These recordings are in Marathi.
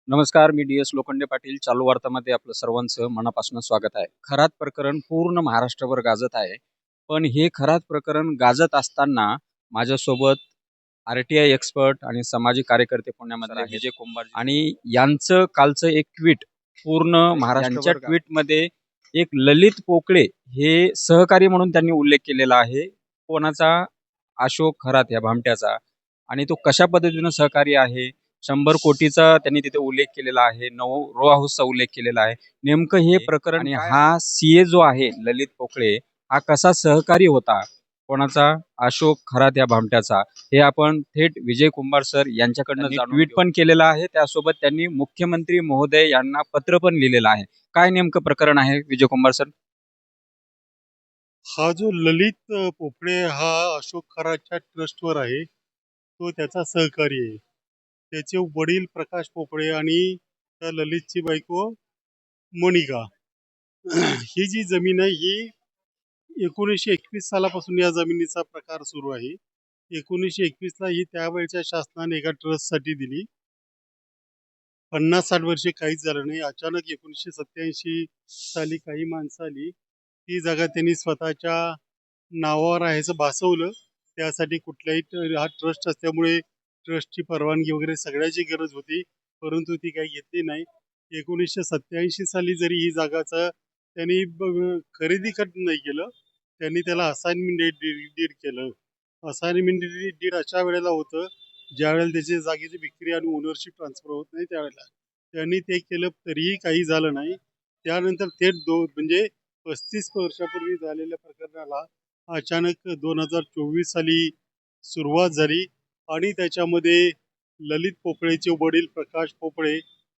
नमस्कार, मी डी.एस. लोखंडे पाटील. चालू वार्तामध्ये आपलं सर्वांचं मनापासून स्वागत आहे. खरात प्रकरण पूर्ण महाराष्ट्रभर गाजत आहे. पण हे खरात प्रकरण गाजत असताना माझ्यासोबत आर-टी-आय एक्सपर्ट आणि सामाजिक कार्यकर्ते पुण्यामधले विजय कुंभार आणि यांचं कालचं एक ट्विट पूर्ण महाराष्ट्राच्या ट्विटमध्ये एक ललित पोकळे हे सहकारी म्हणून त्यांनी उल्लेख केलेला आहे. कोणाचा? अशोक खरात या भामट्याचा. आणि तो कशा पद्धतीनं सहकारी आहे, 100 कोटीचा त्यांनी तिथे उल्लेख केलेला आहे, रो हाऊसचा उल्लेख केलेला आहे. नेमकं हे प्रकरण आणि हा सीए जो आहे ललित पोकळे हा कसा सहकारी होता, कोणाचा? अशोक खरात या भामट्याचा. हे आपण थेट विजय कुंभार सर यांच्याकडनं ट्विट पण केलेलं आहे. त्यासोबत त्यांनी मुख्यमंत्री महोदय यांना पत्र पण लिहिलेलं आहे. काय नेमकं प्रकरण आहे विजय कुंभार सर? हा जो ललित पोपळे हा अशोक खरातच्या ट्रस्टवर आहे, तो त्याचा सहकारी आहे. त्याचे वडील प्रकाश पोपळे आणि त्या ललितची बायको मोनिका. ही जी जमीन आहे ही 1921 सालापासून या जमिनीचा प्रकार सुरू आहे. 1921ला ही त्यावेळच्या शासनाने एका ट्रस्टसाठी दिली. 50-60 वर्षे काहीच झालं नाही. अचानक 1987 साली काही माणसं आली. ती जागा त्यांनी स्वतःच्या नावावर आहे असं भासवलं. त्यासाठी कुठल्याही हा ट्रस्ट असल्यामुळे ट्रस्टची परवानगी वगैरे सगळ्याची गरज होती, परंतु ती काही घेतली नाही. 1987 साली जरी ही जागाचं त्यांनी खरेदी नाही केलं, त्यांनी त्याला असाइनमेंट डीड केलं. असाइनमेंट डीड अशा वेळेला होतं ज्या वेळेला त्याची जागेची विक्री आणि ओनरशिप ट्रान्सफर होत नाही त्यावेळेला त्यांनी ते केलं, तरीही काही झालं नाही. त्यानंतर थेट म्हणजे 35 वर्षापूर्वी झालेल्या प्रकरणाला अचानक 2024 साली सुरुवात झाली आणि त्याच्यामध्ये ललित पोपळेचे वडील प्रकाश पोपळे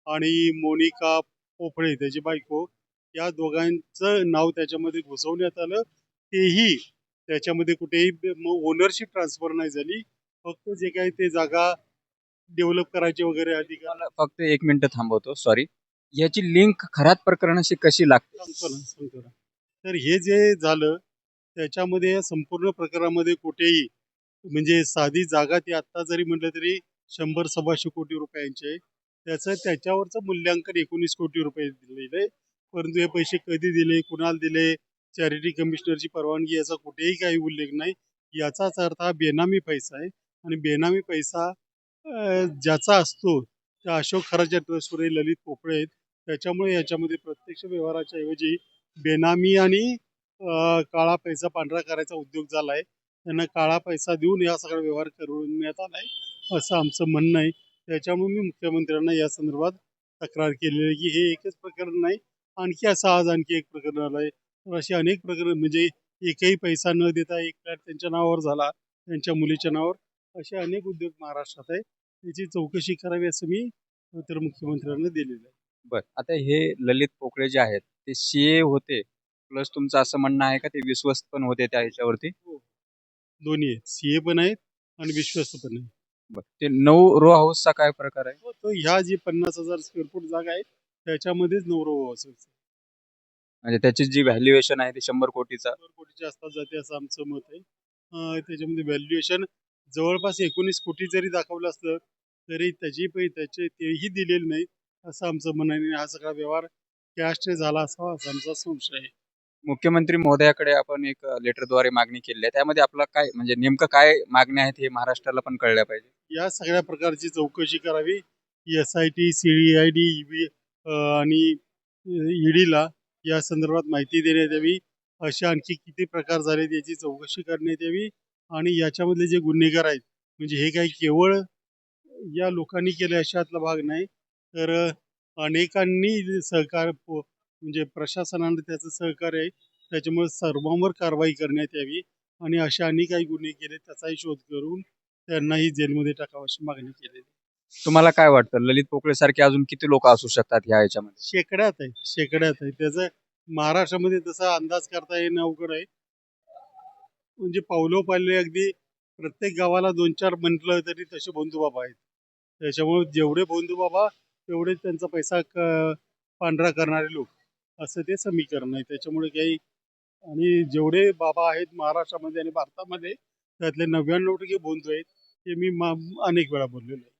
आणि मोनिका पोपळे त्याची बायको, या दोघांचं नाव त्याच्यामध्ये घुसवण्यात आलं. तेही त्याच्यामध्ये कुठेही ओनरशिप ट्रान्सफर नाही झाली. फक्त जे काही ते जागा डेव्हलप करायचे वगैरे अधिकार. फक्त 1 मिनिट थांबवतो, सॉरी. याची लिंक खरात प्रकरणाशी कशी लागते? सांगतो ना. तर हे जे झालं त्याच्यामध्ये या संपूर्ण प्रकारामध्ये कुठेही म्हणजे साधी जागा ती आत्ता जरी म्हटलं तरी 100-125 कोटी रुपयांची आहे. त्याच्यावरचं मूल्यांकन 19 कोटी रुपये दिलेलं आहे. परंतु हे पैसे कधी दिले, कुणाला दिले, चॅरिटी कमिशनरची परवानगी, याचा कुठेही काही उल्लेख नाही. याचाच अर्थ हा बेनामी पैसा आहे आणि बेनामी पैसा ज्याचा असतो त्या अशोक खराच्या ट्रस्टवर ललित पोपळे आहेत. त्याच्यामुळे याच्यामध्ये प्रत्यक्ष व्यवहाराच्या ऐवजी बेनामी आणि काळा पैसा पांढरा करायचा उद्योग झाला आहे. त्यांना काळा पैसा देऊन या सगळा व्यवहार करण्यात आला आहे असं आमचं म्हणणं आहे. त्याच्यामुळे मी मुख्यमंत्र्यांना या संदर्भात तक्रार केलेली आहे की हे एकच प्रकरण नाही, आणखी असं आज आणखी एक प्रकरण आलं आहे. तर अशी अनेक प्रकरण म्हणजे एकही पैसा न देता एक फ्लॅट त्यांच्या नावावर झाला, त्यांच्या मुलीच्या नावावर, असे अनेक उद्योग महाराष्ट्रात आहे. त्याची चौकशी करावी असं मी तर मुख्यमंत्र्यांना दिलेलं आहे. बरं, आता हे ललित पोकळे जे आहेत ते सीए होते, प्लस तुमचं असं म्हणणं आहे का ते विश्वस्त पण होते त्या ह्याच्यावरती? हो, दोन्ही आहेत, सीए पण आहेत आणि विश्वस्त पण आहे. बरं, ते 9 रो हाऊसचा काय प्रकार आहे? तो ह्या जी 50,000 स्क्वेअर फूट जागा आहे त्याच्यामध्येच नवरो असायचं. म्हणजे त्याची जी व्हॅल्युएशन आहे ते 100 कोटीचा. 100 कोटीच्या आसपास जाते असं आमचं मत आहे. त्याच्यामध्ये व्हॅल्युएशन जवळपास 19 कोटी जरी दाखवलं असलं तरी त्याचे तेही दिलेले नाही असं आमचं म्हणणं आहे. हा सगळा व्यवहार कॅशने झाला असावा असा आमचा संशय आहे. मुख्यमंत्री महोदयाकडे आपण एक लेटरद्वारे मागणी केली आहे. त्यामध्ये आपला काय म्हणजे नेमकं काय मागण्या आहेत हे महाराष्ट्राला पण कळल्या पाहिजे. या सगळ्या प्रकारची चौकशी करावी. SIT, CID, आणि ईडीला या संदर्भात माहिती देण्यात यावी. असे आणखी किती प्रकार झालेत याची चौकशी करण्यात यावी आणि याच्यामधले जे गुन्हेगार आहेत, म्हणजे हे काही केवळ या लोकांनी केले अशातला भाग नाही, तर अनेकांनी म्हणजे प्रशासनाने त्याचं सहकार्य आहे. त्याच्यामुळे सर्वांवर कारवाई करण्यात यावी आणि अशा अनेक काही गुन्हे केले त्याचाही शोध करून त्यांनाही जेलमध्ये टाकावं अशी मागणी केलेली. तुम्हाला काय वाटतं ललित पोकळे सारखे अजून किती लोक असू शकतात ह्या ह्याच्यामध्ये? शेकड्यात आहे. त्याचा महाराष्ट्रामध्ये तसा अंदाज करता येणं अवघड आहे. म्हणजे पावलोपावली अगदी प्रत्येक गावाला 2-4 म्हटलं तरी तसे बंधुबाबा आहेत. त्याच्यामुळे जेवढे बंधुबाबा तेवढे त्यांचा पैसा पांढरा करणारे लोक, असं ते समीकरण आहे. त्याच्यामुळे काही आणि जेवढे बाबा आहेत महाराष्ट्रामध्ये आणि भारतामध्ये त्यातले 99% बंधू आहेत, हे मी अनेक वेळा बोललेलो आहे.